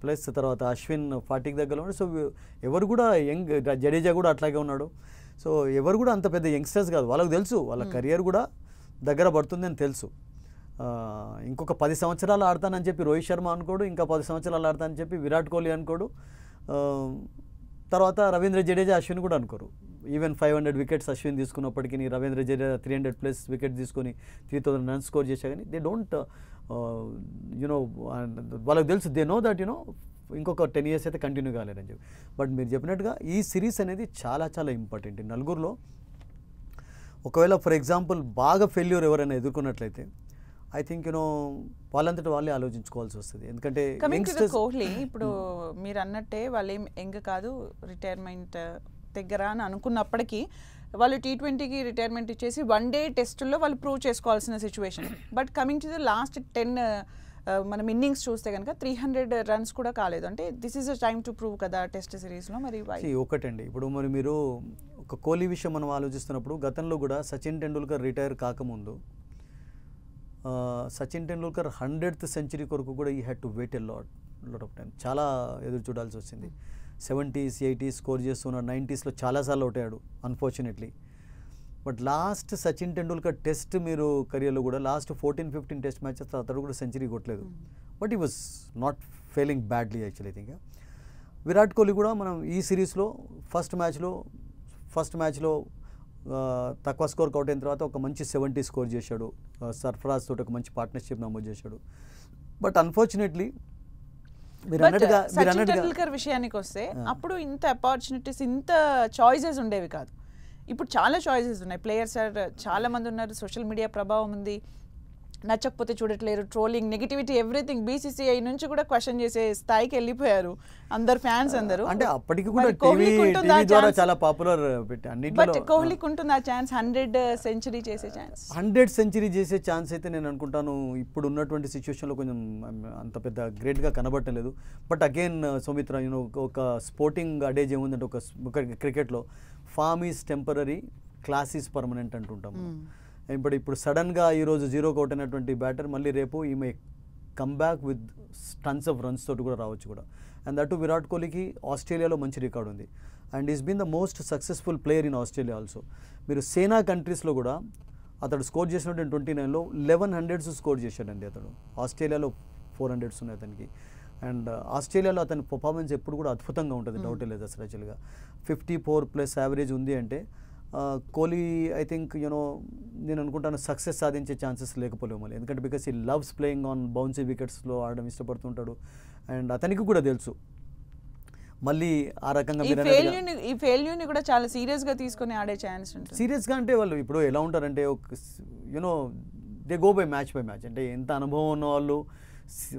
Plus తర్వాత అశ్విన్ 40కి దగ్గర ఉన్నాడు. సో ఎవరు కూడా యంగ్, జడేజా కూడా అట్లాగే ఉన్నాడు. సో ఎవరు కూడా అంత పెద్ద యంగ్స్టర్స్ కాదు, వాళ్ళకి తెలుసు వాళ్ళ కెరియర్ కూడా దగ్గర పడుతుందని తెలుసు. ఇంకొక 10 సంవత్సరాలు ఆడతానని చెప్పి రోహిత్ శర్మ అనుకోడు, ఇంకా 10 సంవత్సరాలు ఆడతానని చెప్పి విరాట్ కోహ్లీ అనుకోడు, తర్వాత రవీంద్ర జడేజా, అశ్విన్ కూడా అనుకోరు. ఈవెన్ 500 వికెట్స్ అశ్విన్ తీసుకున్నప్పటికీ రవీంద్ర జడేజా 300+ వికెట్ తీసుకొని 3000 రన్స్ స్కోర్ చేశా. కానీ దే డోంట్ యునో, వాళ్ళకి తెలుసు, దే నో దట్ యునో ఇంకొక 10 years అయితే కంటిన్యూ కాలేరని చెప్పి. బట్ మీరు చెప్పినట్టుగా ఈ సిరీస్ అనేది చాలా చాలా ఇంపార్టెంట్. ఈ నలుగురిలో ఒకవేళ ఫర్ ఎగ్జాంపుల్ బాగా ఫెయిల్యూర్ ఎవరైనా ఎదుర్కొన్నట్లయితే ఐ థింక్ యూనో వాళ్ళంతటా వాళ్ళే ఆలోచించుకోవాల్సి వస్తుంది. ఎందుకంటే కోహ్లీ ఇప్పుడు మీరు అన్నట్టే వాళ్ళు ఏం యంగ్ కాదు, రిటైర్మెంట్ దగ్గర అని అనుకున్నప్పటికీ వాళ్ళు T20కి రిటైర్మెంట్ ఇచ్చేసి వన్డే టెస్టుల్లో వాళ్ళు ప్రూవ్ చేసుకోవాల్సిన situation. But coming to the last 10 మనం ఇన్నింగ్స్ చూస్తే కనుక 300 రన్స్ కూడా కాలేదు. అంటే this is a time to prove కదా టెస్ట్ సిరీస్లో. మరి ఒకటండి, ఇప్పుడు మరి మీరు ఒక కోహ్లీ విషయం మనం ఆలోచిస్తున్నప్పుడు గతంలో కూడా సచిన్ టెండూల్కర్ రిటైర్ కాకముందు సచిన్ టెండూల్కర్ 100th సెంచరీ కొరకు కూడా ఈ had to wait a lot of time. చాలా ఎదురు చూడాల్సి వచ్చింది. 70s 80s స్కోర్ చేస్తున్న 90sలో చాలాసార్లు అవుట్ అయ్యాడు unfortunately. But last Sachin Tendulkar test మీరు కెరియర్లో కూడా లాస్ట్ 14-15 టెస్ట్ మ్యాచెస్ అతడు కూడా సెంచరీ కొట్టలేదు. బట్ ఈ was not failing badly actually. Think Virat Kohli కూడా మనం ఈ సిరీస్లో ఫస్ట్ మ్యాచ్లో తక్కువ స్కోర్ అవుట్ అయిన తర్వాత ఒక మంచి 70 స్కోర్ చేశాడు. సర్ఫరాజ్ తోటి ఒక మంచి పార్ట్నర్షిప్ నమోదు చేశాడు. బట్ అన్ఫార్చునేట్లీ సచిన్ టెండూల్కర్ విషయానికి వస్తే అప్పుడు ఇంత ఆపర్చునిటీస్, ఇంత చాయిసెస్ ఉండేవి కాదు. ఇప్పుడు చాలా చాయిసెస్ ఉన్నాయి. ప్లేయర్స్ చాలా మంది ఉన్నారు, సోషల్ మీడియా ప్రభావం ఉంది, నచ్చకపోతే చూడట్లేరు, ట్రోలింగ్, నెగిటివిటీ, ఎవ్రీథింగ్. BCCI నుంచి కూడా క్వశ్చన్ చేసే స్థాయికి వెళ్ళిపోయారు అందరు ఫ్యాన్స్ అందరూ. అంటే అప్పటికి కూడా టీవీ ద్వారా చాలా పాపులర్ పెట్టి అన్నిటిలో. కోహ్లీకి ఉంటుంది ఆ ఛాన్స్, 100 సెంచరీ చేసే ఛాన్స్. 100 సెంచరీ చేసే ఛాన్స్ అయితే నేను అనుకుంటాను ఇప్పుడు ఉన్నటువంటి సిచ్యువేషన్లో కొంచెం అంత పెద్ద గ్రేట్గా కనబట్టలేదు. బట్ అగైన్ సౌమిత్ర, యూనో ఒక స్పోర్టింగ్ అడేజ్ ఏముందంటే ఒక క్రికెట్లో form is temporary, class is permanent అంటుంటాము. ఇప్పుడు సడన్గా ఈరోజు 0కి అవుట్ అయినటువంటి బ్యాటర్ మళ్ళీ రేపు ఈమె comeback with tons of runs తోటి కూడా రావచ్చు కూడా. అండ్ దట్ విరాట్ కోహ్లీకి ఆస్ట్రేలియాలో మంచి రికార్డు ఉంది and he's been the most successful player in Australia also. మీరు సేనా కంట్రీస్లో కూడా అతడు స్కోర్ చేసినటువంటి 29లో 1100s స్కోర్ చేశాడండి అతడు. ఆస్ట్రేలియాలో 400s ఉన్నాయి అతనికి. అండ్ ఆస్ట్రేలియాలో అతని పర్ఫార్మెన్స్ ఎప్పుడు కూడా అద్భుతంగా ఉంటుంది, డౌట్ లేదు అసలు. యాక్చువల్గా 54+ యావరేజ్ ఉంది అంటే కోహ్లీ ఐ థింక్ యూనో నేను అనుకుంటాను సక్సెస్ సాధించే ఛాన్సెస్ లేకపోలేవు మళ్ళీ. ఎందుకంటే బికాస్ ఈ లవ్స్ ప్లేయింగ్ ఆన్ బౌన్సీ వికెట్స్లో ఆడడం ఇష్టపడుతుంటాడు అండ్ అతనికి కూడా తెలుసు మళ్ళీ ఆ రకంగా. ఈ ఫెయిల్యూర్ని కూడా చాలా సీరియస్గా తీసుకొని ఆడే ఛాన్స్ ఉంటుంది. సీరియస్గా అంటే వాళ్ళు ఇప్పుడు ఎలా ఉంటారంటే you know they go by match. అంటే ఎంత అనుభవం ఉన్న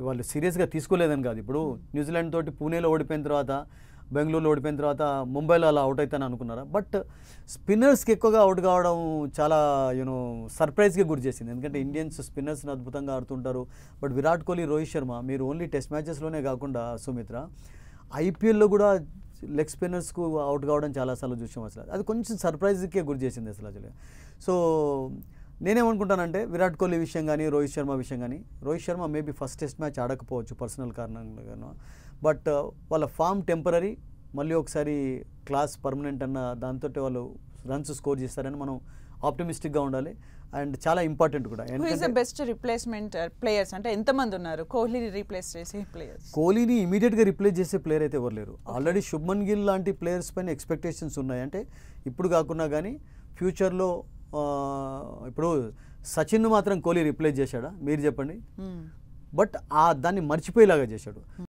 వాళ్ళు సీరియస్గా తీసుకోలేదని కాదు. ఇప్పుడు న్యూజిలాండ్ తోటి పూణేలో ఓడిపోయిన తర్వాత, బెంగళూరులో ఓడిపోయిన తర్వాత ముంబైలో అలా అవుట్ అవుతాను అనుకున్నారా? బట్ స్పిన్నర్స్కి ఎక్కువగా అవుట్ కావడం చాలా యూనో సర్ప్రైజ్గా గురి చేసింది. ఎందుకంటే ఇండియన్స్ స్పిన్నర్స్ని అద్భుతంగా ఆడుతుంటారు. బట్ విరాట్ కోహ్లీ, రోహిత్ శర్మ మీరు ఓన్లీ టెస్ట్ మ్యాచెస్లోనే కాకుండా సుమిత్ర IPLలో కూడా లెగ్ స్పిన్నర్స్కు అవుట్ కావడం చాలాసార్లు చూసాం. అసలు అది కొంచెం సర్ప్రైజ్కే గురి చేసింది అసలు. సో నేనేమనుకుంటానంటే విరాట్ కోహ్లీ విషయం కానీ, రోహిత్ శర్మ విషయం కానీ, Rohit Sharma maybe first test match ఆడకపోవచ్చు పర్సనల్ కారణంగానో. బట్ వాళ్ళ ఫామ్ టెంపరరీ, మళ్ళీ ఒకసారి క్లాస్ పర్మనెంట్ అన్న దాంతో వాళ్ళు రన్స్ స్కోర్ చేస్తారని మనం ఆప్టిమిస్టిక్గా ఉండాలి. అండ్ చాలా ఇంపార్టెంట్ కూడా. బెస్ట్ రిప్లేస్మెంట్ ప్లేయర్స్ అంటే ఎంతమంది ఉన్నారు కోహ్లీని రీప్లేస్ చేసే ప్లేయర్స్? కోహ్లీని ఇమీడియట్గా రిప్లేస్ చేసే ప్లేయర్ అయితే ఎవరు లేరు. ఆల్రెడీ శుభ్మన్ గిల్ లాంటి ప్లేయర్స్ పైన ఎక్స్పెక్టేషన్స్ ఉన్నాయి. అంటే ఇప్పుడు కాకుండా కానీ ఫ్యూచర్లో ఇప్పుడు సచిన్ మాత్రం కోహ్లీ రిప్లేస్ చేశాడా మీరు చెప్పండి? బట్ దాన్ని మర్చిపోయేలాగా చేశాడు.